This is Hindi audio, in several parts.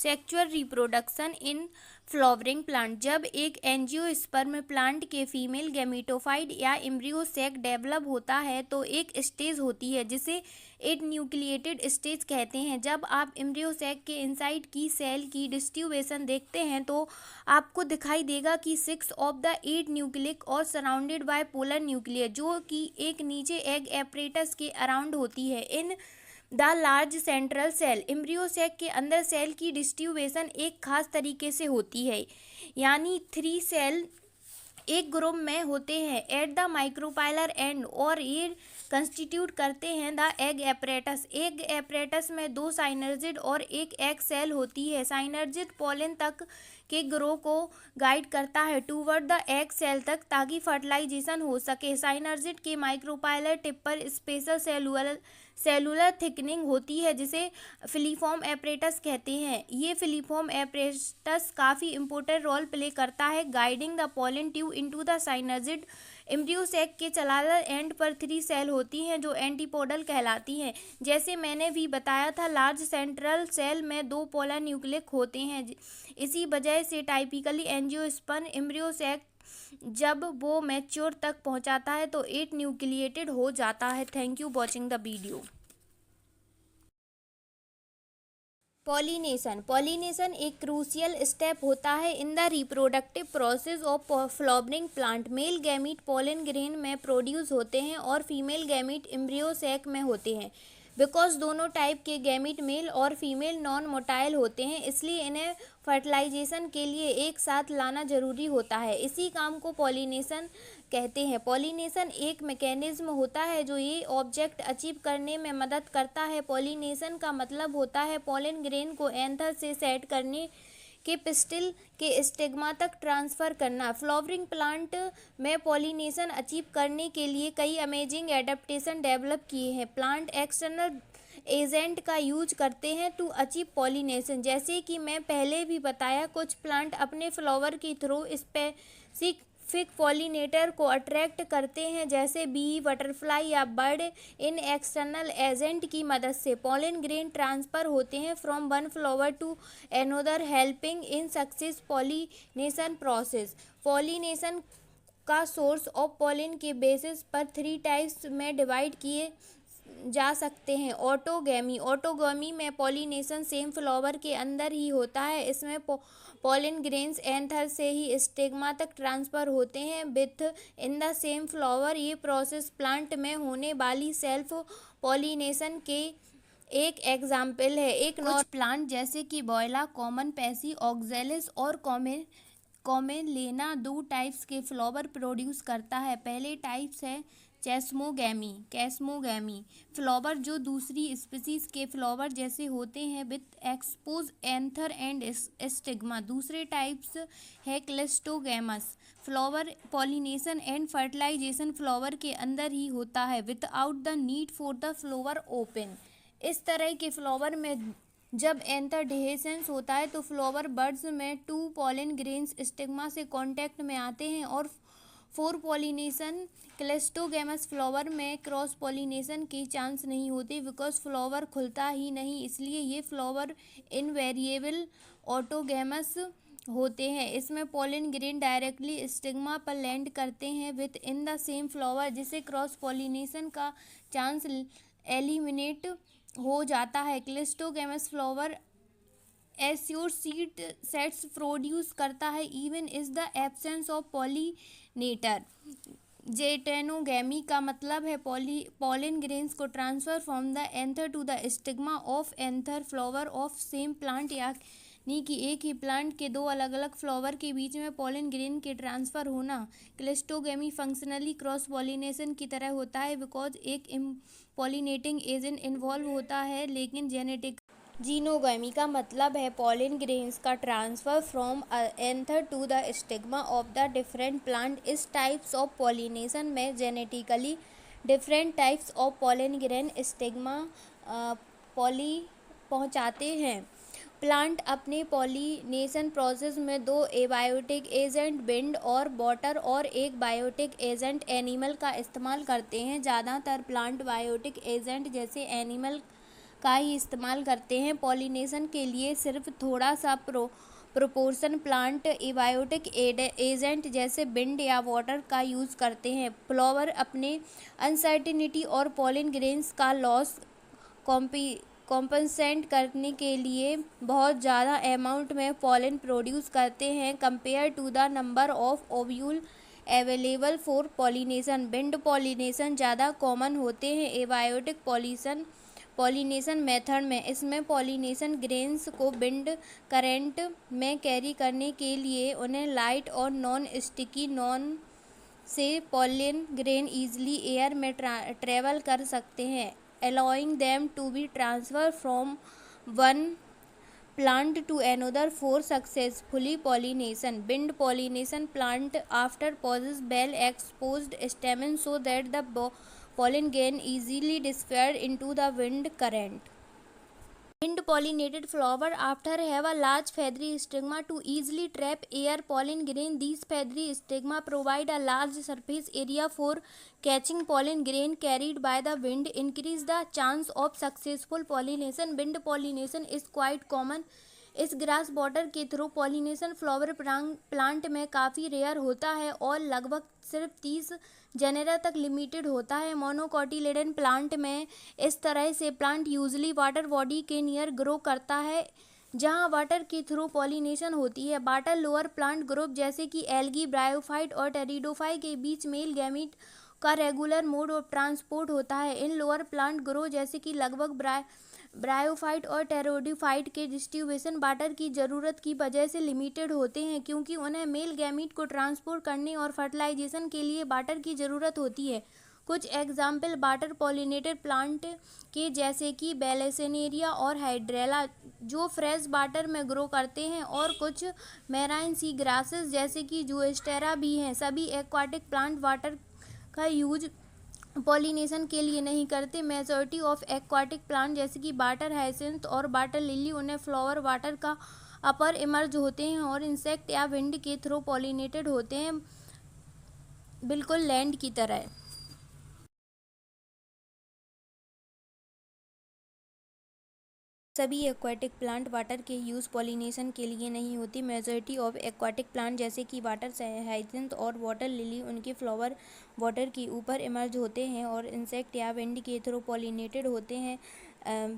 Sexual reproduction in flowering plant. जब एक एंजियोस्पर्म प्लांट के फीमेल गैमेटोफाइट या एम्ब्रियो सैक डेवलप होता है तो एक स्टेज होती है जिसे 8 न्यूक्लिएटेड स्टेज कहते हैं। जब आप एम्ब्रियो सैक के इनसाइड की सेल की डिस्ट्रीब्यूशन देखते हैं तो आपको दिखाई देगा कि 6 ऑफ द 8 न्यूक्लिक और सराउंडेड बाय पोलर न्यूक्लियर जो कि एक नीचे एग एपरेटस के अराउंड होती है। In the large central cell embryo sac के अंदर सेल की डिस्ट्रीब्यूशन एक खास तरीके से होती है, यानी 3 सेल एक ग्रुप में होते हैं एट द माइक्रोपाइलर एंड और ये कंस्टिट्यूट करते हैं the egg apparatus. Egg apparatus में 2 साइनर्जिड और एक एग सेल होती है। साइनर्जिड पोलन तक के ग्रो को गाइड करता है टूवर्ड द एग सेल तक ताकि फर्टिलाइजेशन हो सके। साइनर्जिड के माइक्रोपाइलर टिप पर स्पेशल सेलुलर थिकनिंग होती है जिसे फिलीफॉर्म एपरेटस कहते हैं। ये फिलीफॉर्म एपरेटस काफ़ी इंपॉर्टेंट रोल प्ले करता है guiding the pollen tube into the synergid. Embryo sac के चलालर एंड पर 3 सेल होती हैं जो एंटीपोडल कहलाती हैं। जैसे मैंने भी बताया था, लार्ज सेंट्रल सेल में 2 पोलर न्यूक्लिक होते हैं। इसी वजह से टाइपिकली एंजियोस्पर्म एम्ब्रियो सैक जब वो मैच्योर तक पहुंचाता है तो 8 न्यूक्लिएटेड हो जाता है। Thank you watching the video. Pollination एक क्रूशियल स्टेप होता है in the reproductive process of flowering plant. Male gamete pollen grain में प्रोड्यूस होते हैं और फीमेल गैमीट एम्ब्रियो सैक में होते हैं। बिकॉज दोनों टाइप के गैमीट मेल और फीमेल नॉन मोटाइल होते हैं, इसलिए इन्हें फर्टिलाइजेशन के लिए एक साथ लाना जरूरी होता है। इसी काम को पॉलिनेशन कहते हैं। पॉलिनेशन एक मैकेनिज्म होता है जो ये ऑब्जेक्ट अचीव करने में मदद करता है। पॉलिनेशन का मतलब होता है पोलन ग्रेन को एंथर से सेट करने के पिस्टिल के स्टिग्मा तक ट्रांसफ़र करना। फ्लावरिंग प्लांट में पॉलिनेशन अचीव करने के लिए कई अमेजिंग एडेप्टेशन डेवलप किए हैं। प्लांट एक्सटर्नल एजेंट का यूज करते हैं टू अचीव पॉलिनेशन। जैसे कि मैं पहले भी बताया, कुछ प्लांट अपने फ्लावर के थ्रू स्पेसिफिक पॉलिनेटर को अट्रैक्ट करते हैं, जैसे बी, बटरफ्लाई या बर्ड। इन एक्सटर्नल एजेंट की मदद से पोलन ग्रेन ट्रांसफर होते हैं from one flower to another, helping in success pollination process. Pollination का सोर्स ऑफ पोलन के बेसिस पर 3 टाइप्स में डिवाइड किए जा सकते हैं। ऑटोगैमी में पॉलिनेशन सेम फ्लावर के अंदर ही होता है। इसमें पोलन ग्रेन्स एंथर से ही स्टिग्मा तक ट्रांसफर होते हैं with in the same flower. ये प्रोसेस प्लांट में होने वाली सेल्फ पॉलिनेशन के एक एग्जाम्पल है। एक कुछ प्लांट जैसे कि वोयला, कॉमन पैसी, ऑक्जेलिस और कॉमेलेना 2 टाइप्स के फ्लावर प्रोड्यूस करता है। पहले टाइप्स है कैस्मोगैमी फ्लावर जो दूसरी स्पीसीज के फ्लावर जैसे होते हैं with expose anther and stigma. दूसरे टाइप्स है cleistogamous flower pollination and fertilisation flower के अंदर ही होता है without the need for the flower open. इस तरह के फ्लावर में जब एंथर डिहेसेंस होता है तो फ्लावर बड्स में 2 पोलन ग्रेन्स स्टिग्मा से कांटेक्ट में आते हैं और 4 पॉलिनेशन। क्लिस्टोगैमस फ्लावर में क्रॉस पॉलिनेशन की चांस नहीं होती बिकॉज फ्लावर खुलता ही नहीं, इसलिए ये फ्लावर इनवेरिएबल ऑटोगैमस होते हैं। इसमें पोलन ग्रेन डायरेक्टली स्टिग्मा पर लैंड करते हैं with in the same flower, जिससे क्रॉस पॉलिनेशन का चांस एलिमिनेट हो जाता है। Cleistogamous flower assure seed sets produce करता है even is the absence of pollinator. Geitonogamy का मतलब है पोलन ग्रेन्स को transfer from the anther to the stigma of another flower of same plant, यानी कि एक ही प्लांट के 2 अलग अलग फ्लावर के बीच में पोलन ग्रेन के ट्रांसफर होना। क्लिस्टोगैमी फंक्शनली क्रॉस पॉलिनेशन की तरह होता है बिकॉज एक पॉलिनेटिंग एजेंट इन्वॉल्व होता है, लेकिन जेनेटिक। जीनोगैमी का मतलब है पोलन ग्रेन्स का transfer from anther to the stigma of the different plant. इस टाइप्स ऑफ पॉलिनेशन में genetically different types of pollen grain stigma पहुंचाते हैं। प्लांट अपने पॉलिनेशन प्रोसेस में 2 एबायोटिक एजेंट विंड और वाटर और एक बायोटिक एजेंट एनिमल का इस्तेमाल करते हैं। ज़्यादातर प्लांट बायोटिक एजेंट जैसे एनिमल का ही इस्तेमाल करते हैं। पॉलिनेशन के लिए सिर्फ थोड़ा सा प्रोपोर्शन प्लांट एबायोटिक एजेंट जैसे विंड या वाटर का यूज़ करते हैं। फ्लावर अपने अनसर्टिनिटी और पॉलिन ग्रेन्स का लॉस कॉम्पनसेट करने के लिए बहुत ज़्यादा अमाउंट में पॉलन प्रोड्यूस करते हैं compare to the number of ovule available for pollination. Wind pollination ज़्यादा कॉमन होते हैं एबायोटिक पॉलिनेशन मेथड में। इसमें पॉलिनेशन ग्रेन्स को विंड करंट में कैरी करने के लिए उन्हें लाइट और नॉन स्टिकी नॉन से पॉलन ग्रेन ईजिली एयर में ट्रेवल कर सकते हैं, allowing them to be transferred from one plant to another for successfully pollination. Wind pollination plant after pauses well exposed stamens so that the pollen can easily disappear into the wind current. Wind pollinated flower after have a large feathery stigma to easily trap air pollen grain. These feathery stigma provide a large surface area for catching pollen grain carried by the wind, increase the chance of successful pollination. Wind pollination is quite common. इस ग्रास बॉर्डर के थ्रू पॉलिनेशन फ्लावर प्लांट में काफ़ी रेयर होता है और लगभग सिर्फ 30 जेनेरा तक लिमिटेड होता है। मोनोकोटिलेडन प्लांट में इस तरह से प्लांट यूजली वाटर बॉडी के नियर ग्रो करता है जहां वाटर के थ्रू पॉलिनेशन होती है। वाटर लोअर प्लांट ग्रुप जैसे कि एल्गी, ब्रायोफाइट और टेरिडोफाइट के बीच मेल गैमीट का रेगुलर मोड ऑफ ट्रांसपोर्ट होता है। इन लोअर प्लांट ग्रो जैसे कि लगभग ब्रायोफाइट और टेरिडोफाइट के डिस्ट्रीब्यूशन वाटर की ज़रूरत की वजह से लिमिटेड होते हैं क्योंकि उन्हें मेल गैमीट को ट्रांसपोर्ट करने और फर्टिलाइजेशन के लिए वाटर की ज़रूरत होती है। कुछ एग्जाम्पल वाटर पॉलिनेटेड प्लांट के जैसे कि बेलेसिनेरिया और हाइड्रेला जो फ्रेश वाटर में ग्रो करते हैं और कुछ मैराइन सी ग्रासेस जैसे कि जूस्टेरा भी हैं। सभी एक्वाटिक प्लांट वाटर का यूज पॉलिनेशन के लिए नहीं करते। मेजॉरिटी ऑफ एक्वाटिक प्लांट जैसे कि वाटर हाइसिंथ और वाटर लिली उन्हें फ्लावर वाटर का अपर इमर्ज होते हैं और इंसेक्ट या विंड के थ्रू पॉलिनेटेड होते हैं, बिल्कुल लैंड की तरह। सभी एक्वाटिक प्लांट वाटर के यूज़ पॉलिनेशन के लिए नहीं होती। मेजॉरिटी ऑफ एक्वाटिक प्लांट जैसे कि वाटर हाइसिंथ और वाटर लिली उनके फ्लावर वाटर के ऊपर इमर्ज होते हैं और इंसेक्ट या विंड के थ्रू पॉलिनेटेड होते हैं,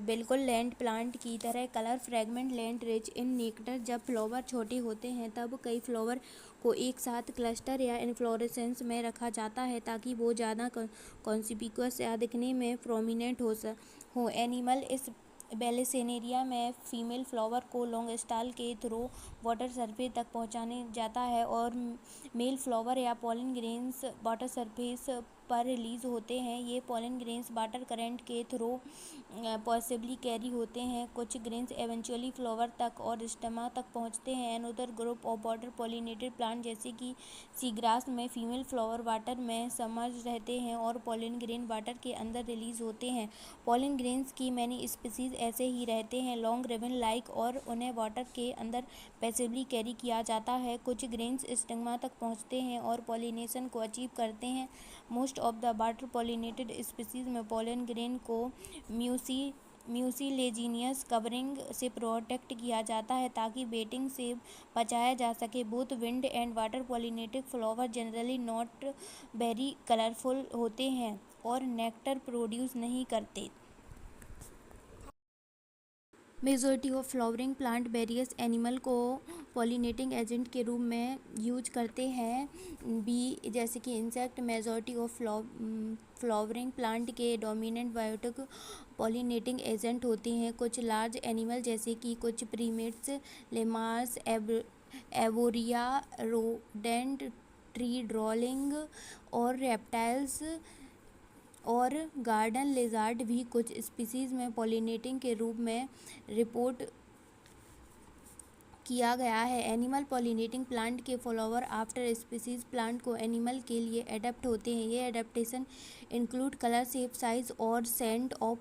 बिल्कुल लैंड प्लांट की तरह। Colour fragment land rich in nectar. जब फ्लावर छोटे होते हैं तब कई फ्लावर को एक साथ क्लस्टर या इन्फ्लोरेसेंस में रखा जाता है ताकि वो ज़्यादा कॉन्स्पिकुअस या दिखने में प्रोमिनेंट हो। एनिमल इस बेलेसिनेरिया में फीमेल फ्लावर को लॉन्ग स्टाल के थ्रू वाटर सरफेस तक पहुंचाने जाता है और मेल फ्लावर या पॉलन ग्रेन्स वाटर सरफेस पर रिलीज होते हैं। ये पॉलन ग्रेन्स वाटर करंट के थ्रू पॉसिबली कैरी होते हैं। कुछ ग्रेन्स एवेंचुअली फ्लावर तक और स्टेमा तक पहुंचते हैं। Another group of water pollinated plant जैसे कि सीग्रास में फीमेल फ्लावर वाटर में समर्ज रहते हैं और पॉलन ग्रेन वाटर के अंदर रिलीज होते हैं। पॉलन ग्रेन्स की मैनी स्पीसीज ऐसे ही रहते हैं लॉन्ग रिबन लाइक और उन्हें वाटर के अंदर पैसिवली कैरी किया जाता है। कुछ ग्रेन्स स्टिग्मा तक पहुंचते हैं और पॉलिनेशन को अचीव करते हैं। Most of the water pollinated species में पॉलन ग्रेन को म्यूसिलेजिनियस कवरिंग से प्रोटेक्ट किया जाता है ताकि वेटिंग से बचाया जा सके। Both wind and water pollinated flower generally not very colourful होते हैं और नेक्टर प्रोड्यूस नहीं करते। Majority of flowering plant various animal को पॉलिनेटिंग एजेंट के रूप में यूज करते हैं बी जैसे कि insect. Majority of flowering plant के डोमिनेंट बायोटिक पॉलिनेटिंग एजेंट होते हैं। कुछ लार्ज एनिमल जैसे कि कुछ प्रीमेट्स, लेमार्स, एवोरिया, रोडेंट, ट्री ड्रॉलिंग और रेप्टाइल्स और गार्डन लिजार्ड भी कुछ स्पीसीज में पॉलिनेटिंग के रूप में रिपोर्ट किया गया है। एनिमल पॉलिनेटिंग प्लांट के फ्लावर आफ्टर स्पीसीज प्लांट को एनिमल के लिए एडेप्ट होते हैं। ये adaptation include colour, shape, size और scent of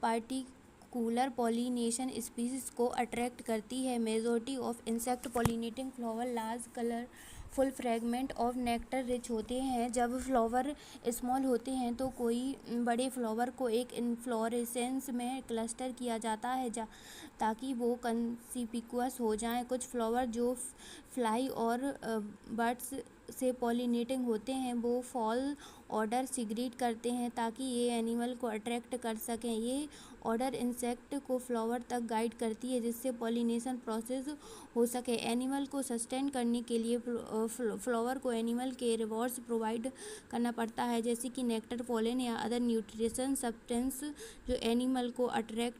particular pollination species को अट्रैक्ट करती है। Majority of insect pollinating flower large colourful fragment of nectar rich होते हैं। जब फ्लावर स्मॉल होते हैं तो कोई बड़े फ्लावर को एक इन्फ्लोरेसेंस में क्लस्टर किया जाता है ताकि वो कंस्पिकुअस हो जाएं। कुछ फ्लावर जो फ्लाई और बर्ड्स से पॉलिनेटिंग होते हैं वो फॉल ऑर्डर सिक्रीट करते हैं ताकि ये एनिमल को अट्रैक्ट कर सकें। ये ऑर्डर इंसेक्ट को फ्लावर तक गाइड करती है जिससे पॉलिनेशन प्रोसेस हो सके। एनिमल को सस्टेन करने के लिए फ्लावर को एनिमल के रिवॉर्ड्स प्रोवाइड करना पड़ता है जैसे कि नेक्टर, पोलन या अदर न्यूट्रिशन सब्सटेंस जो एनिमल को अट्रैक्ट।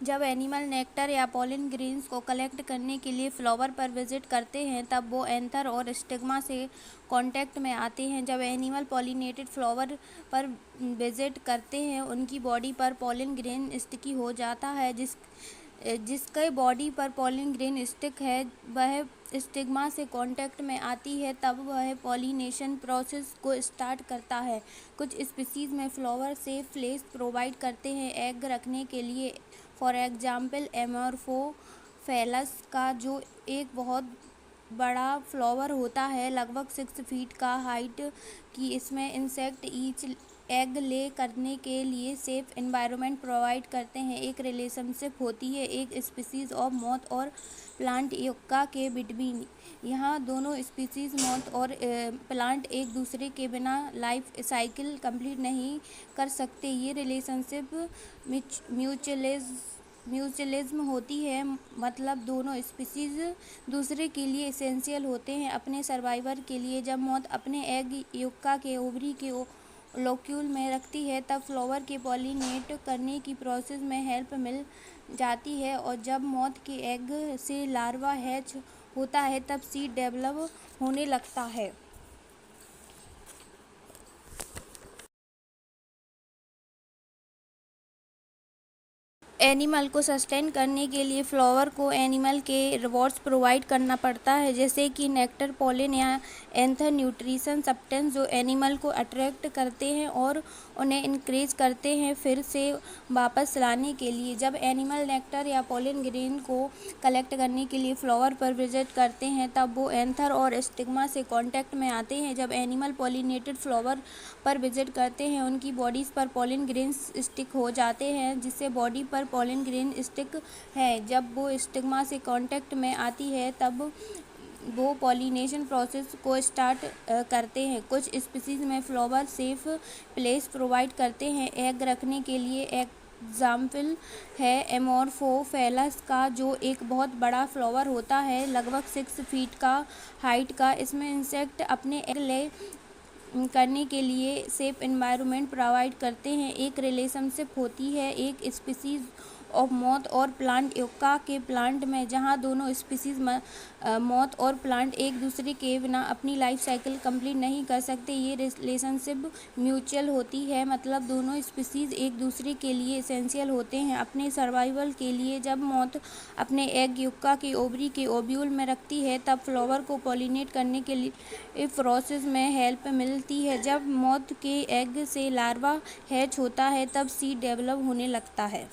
जब एनिमल नेक्टर या पोलन ग्रेन्स को कलेक्ट करने के लिए फ्लावर पर विजिट करते हैं तब वो एंथर और स्टिग्मा से कांटेक्ट में आते हैं। जब एनिमल पॉलिनेटेड फ्लावर पर विजिट करते हैं उनकी बॉडी पर पोलन ग्रेन स्टिकी हो जाता है। जिसके बॉडी पर पोलन ग्रेन स्टिक है वह स्टिग्मा से कांटेक्ट में आती है तब वह पॉलिनेशन प्रोसेस को स्टार्ट करता है। कुछ स्पीसीज में फ्लावर से फ्लेश प्रोवाइड करते हैं एग रखने के लिए। फॉर एग्जाम्पल एमोर्फोफेलस का जो एक बहुत बड़ा फ्लावर होता है लगभग 6 फीट का हाइट की। इसमें इंसेक्ट ईच एग ले करने के लिए सेफ एनवायरनमेंट प्रोवाइड करते हैं। एक रिलेशनशिप होती है एक स्पीसीज ऑफ मॉथ और प्लांट युक्का के बिटवीन। यहाँ दोनों स्पीसीज मॉथ और प्लांट एक दूसरे के बिना लाइफ साइकिल कंप्लीट नहीं कर सकते। ये रिलेशनशिप म्यूचुअलिज्म होती है मतलब दोनों स्पीसीज दूसरे के लिए एसेंशियल होते हैं अपने सर्वाइवल के लिए। जब मॉथ अपने एग युक्का के ओवरी के लोक्यूल में रखती है तब फ्लावर के पॉलिनेट करने की प्रोसेस में हेल्प मिल जाती है और जब मॉथ के एग से लार्वा हैच होता है तब सीड डेवलप होने लगता है। एनिमल को सस्टेन करने के लिए फ्लावर को एनिमल के रिवॉर्ड्स प्रोवाइड करना पड़ता है जैसे कि नेक्टर, पोलन या एंथर न्यूट्रिशन सब्सटेंस जो एनिमल को अट्रैक्ट करते हैं और उन्हें इंक्रीज करते हैं फिर से वापस लाने के लिए। जब एनिमल नेक्टर या पोलन ग्रेन को कलेक्ट करने के लिए फ्लावर पर विजिट करते हैं तब वो एंथर और स्टिग्मा से कांटेक्ट में आते हैं। जब एनिमल पॉलिनेटेड फ्लावर पर विजिट करते हैं उनकी बॉडीज पर पोलन ग्रेन्स स्टिक हो जाते हैं जिससे बॉडी पर पोलन ग्रेन स्टिक है। जब वो स्टिग्मा से कांटेक्ट में आती है तब वो पॉलिनेशन प्रोसेस को स्टार्ट करते हैं। कुछ स्पीसीज में फ्लावर सेफ प्लेस प्रोवाइड करते हैं एग रखने के लिए। एग्जाम्पल है एमोर्फोफेलस का जो एक बहुत बड़ा फ्लावर होता है लगभग 6 फीट का हाइट का। इसमें इंसेक्ट अपने एग ले करने के लिए सेफ एनवायरनमेंट प्रोवाइड करते हैं। एक रिलेशनशिप होती है एक स्पीसीज ऑफ मॉथ और प्लांट युक्का के प्लांट में जहाँ दोनों स्पीसीज मॉथ और प्लांट एक दूसरे के बिना अपनी लाइफ साइकिल कंप्लीट नहीं कर सकते। ये रिलेशनशिप म्यूचुअल होती है मतलब दोनों स्पीसीज एक दूसरे के लिए एसेंशियल होते हैं अपने सर्वाइवल के लिए। जब मॉथ अपने एग युक्का के ओवरी के ओव्यूल में रखती है तब फ्लावर को पॉलिनेट करने के लिए प्रोसेस में हेल्प मिलती है। जब मॉथ के एग से लार्वा हैच होता है तब सीड डेवलप होने लगता है।